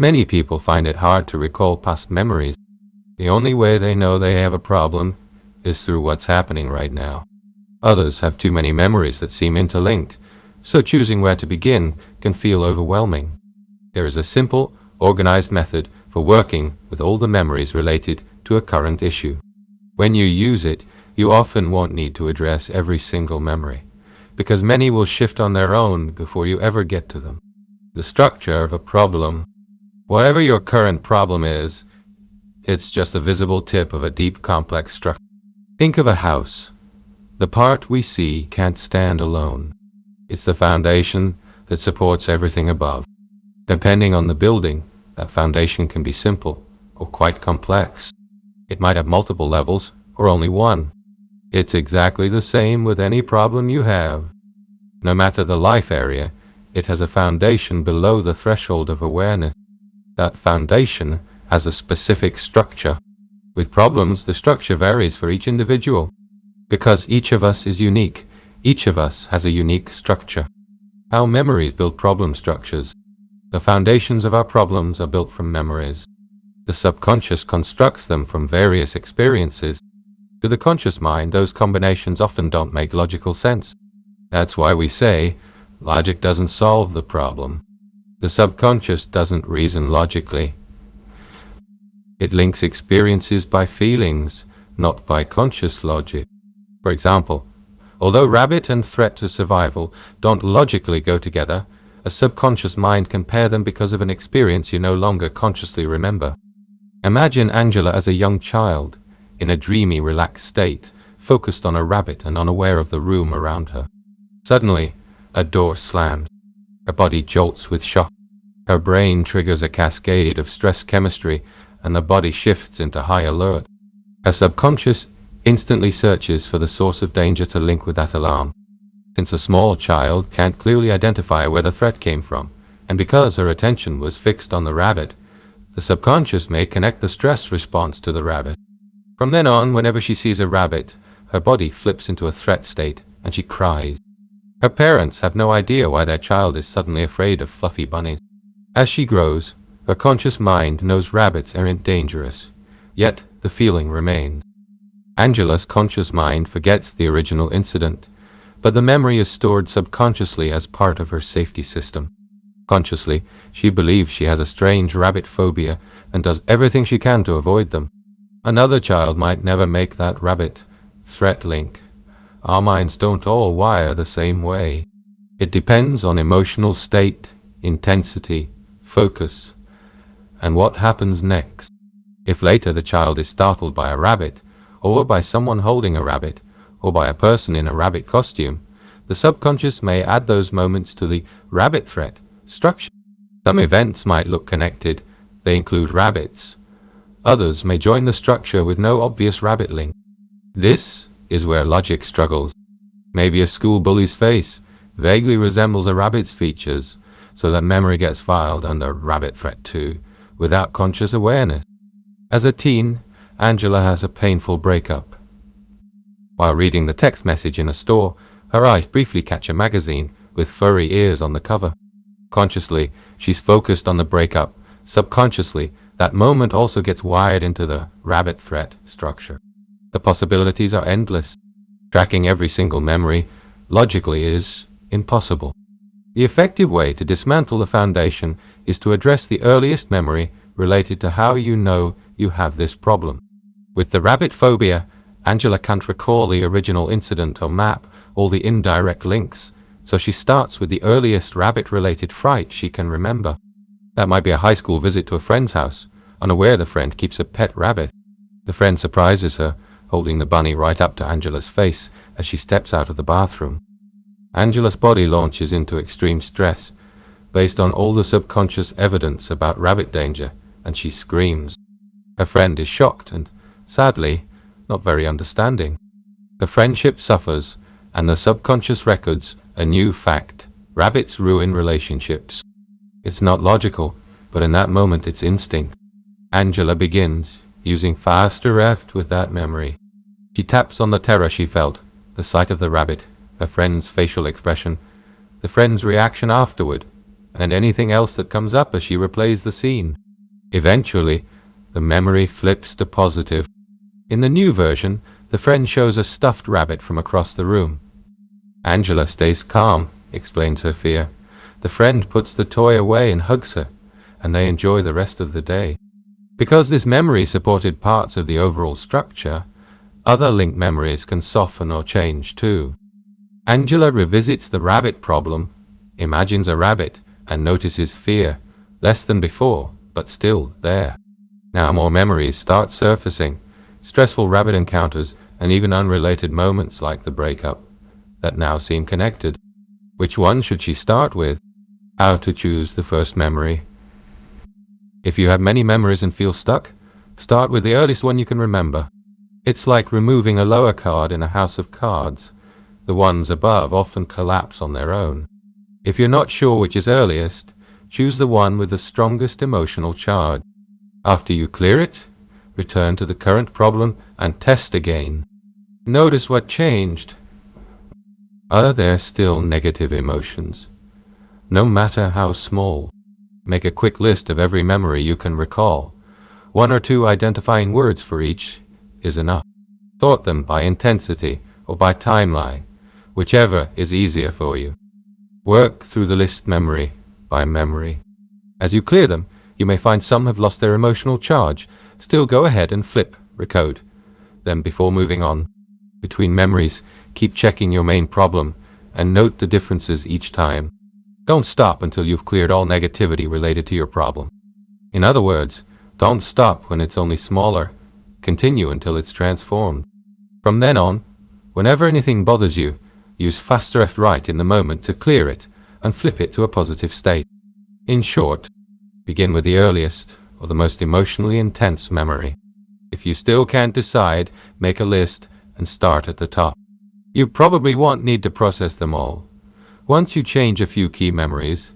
Many people find it hard to recall past memories. The only way they know they have a problem is through what's happening right now. Others have too many memories that seem interlinked, so choosing where to begin can feel overwhelming. There is a simple, organized method for working with all the memories related to a current issue. When you use it, you often won't need to address every single memory, because many will shift on their own before you ever get to them. The structure of a problem. Whatever your current problem is, it's just a visible tip of a deep, complex structure. Think of a house. The part we see can't stand alone. It's the foundation that supports everything above. Depending on the building, that foundation can be simple or quite complex. It might have multiple levels or only one. It's exactly the same with any problem you have. No matter the life area, it has a foundation below the threshold of awareness. That foundation has a specific structure. With problems, the structure varies for each individual. Because each of us is unique, each of us has a unique structure. How memories build problem structures. The foundations of our problems are built from memories. The subconscious constructs them from various experiences. To the conscious mind, those combinations often don't make logical sense. That's why we say, logic doesn't solve the problem. The subconscious doesn't reason logically. It links experiences by feelings, not by conscious logic. For example, although rabbit and threat to survival don't logically go together, a subconscious mind can pair them because of an experience you no longer consciously remember. Imagine Angela as a young child, in a dreamy, relaxed state, focused on a rabbit and unaware of the room around her. Suddenly, a door slams. Her body jolts with shock. Her brain triggers a cascade of stress chemistry, and the body shifts into high alert. Her subconscious instantly searches for the source of danger to link with that alarm. Since a small child can't clearly identify where the threat came from, and because her attention was fixed on the rabbit, the subconscious may connect the stress response to the rabbit. From then on, whenever she sees a rabbit, her body flips into a threat state, and she cries. Her parents have no idea why their child is suddenly afraid of fluffy bunnies. As she grows, her conscious mind knows rabbits aren't dangerous, yet the feeling remains. Angela's conscious mind forgets the original incident, but the memory is stored subconsciously as part of her safety system. Consciously, she believes she has a strange rabbit phobia and does everything she can to avoid them. Another child might never make that rabbit threat link. Our minds don't all wire the same way. It depends on emotional state, intensity, focus, and what happens next. If later the child is startled by a rabbit, or by someone holding a rabbit, or by a person in a rabbit costume, the subconscious may add those moments to the rabbit threat structure. Some events might look connected. They include rabbits. Others may join the structure with no obvious rabbit link. This is where logic struggles. Maybe a school bully's face vaguely resembles a rabbit's features, so that memory gets filed under rabbit threat 2 without conscious awareness. As a teen, Angela has a painful breakup. While reading the text message in a store, her eyes briefly catch a magazine with furry ears on the cover. Consciously, she's focused on the breakup. Subconsciously, that moment also gets wired into the rabbit threat structure. The possibilities are endless. Tracking every single memory, logically, is impossible. The effective way to dismantle the foundation is to address the earliest memory related to how you know you have this problem. With the rabbit phobia, Angela can't recall the original incident or map all the indirect links, so she starts with the earliest rabbit-related fright she can remember. That might be a high school visit to a friend's house, unaware the friend keeps a pet rabbit. The friend surprises her, holding the bunny right up to Angela's face as she steps out of the bathroom. Angela's body launches into extreme stress, based on all the subconscious evidence about rabbit danger, and she screams. Her friend is shocked and, sadly, not very understanding. The friendship suffers, and the subconscious records a new fact: rabbits ruin relationships. It's not logical, but in that moment it's instinct. Angela begins, using fast direct with that memory. She taps on the terror she felt, the sight of the rabbit, her friend's facial expression, the friend's reaction afterward. and anything else that comes up as she replays the scene. Eventually, the memory flips to positive. In the new version, the friend shows a stuffed rabbit from across the room. Angela stays calm, explains her fear. The friend puts the toy away and hugs her, and they enjoy the rest of the day. Because this memory supported parts of the overall structure, other linked memories can soften or change too. Angela revisits the rabbit problem, imagines a rabbit, and notices fear, less than before, but still there. Now more memories start surfacing, stressful rabbit encounters, and even unrelated moments like the breakup, that now seem connected. Which one should she start with? How to choose the first memory? If you have many memories and feel stuck, start with the earliest one you can remember. It's like removing a lower card in a house of cards. The ones above often collapse on their own. If you're not sure which is earliest, choose the one with the strongest emotional charge. After you clear it, return to the current problem and test again. Notice what changed. Are there still negative emotions? No matter how small. Make a quick list of every memory you can recall. 1 or 2 identifying words for each is enough. Sort them by intensity or by timeline, whichever is easier for you. Work through the list memory by memory. As you clear them, you may find some have lost their emotional charge. Still, go ahead and recode them before moving on. Between memories, keep checking your main problem and note the differences each time. Don't stop until you've cleared all negativity related to your problem. In other words, don't stop when it's only smaller. Continue until it's transformed. From then on, whenever anything bothers you, use faster F right in the moment to clear it and flip it to a positive state. In short, begin with the earliest or the most emotionally intense memory. If you still can't decide, make a list and start at the top. You probably won't need to process them all. Once you change a few key memories,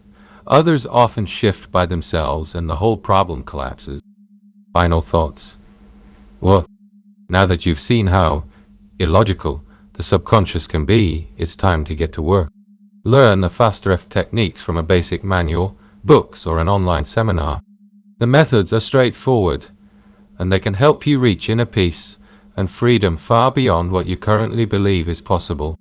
others often shift by themselves and the whole problem collapses. Final thoughts. Well, now that you've seen how illogical the subconscious can be, it's time to get to work. Learn the faster F techniques from a basic manual, books, or an online seminar. The methods are straightforward, and they can help you reach inner peace and freedom far beyond what you currently believe is possible.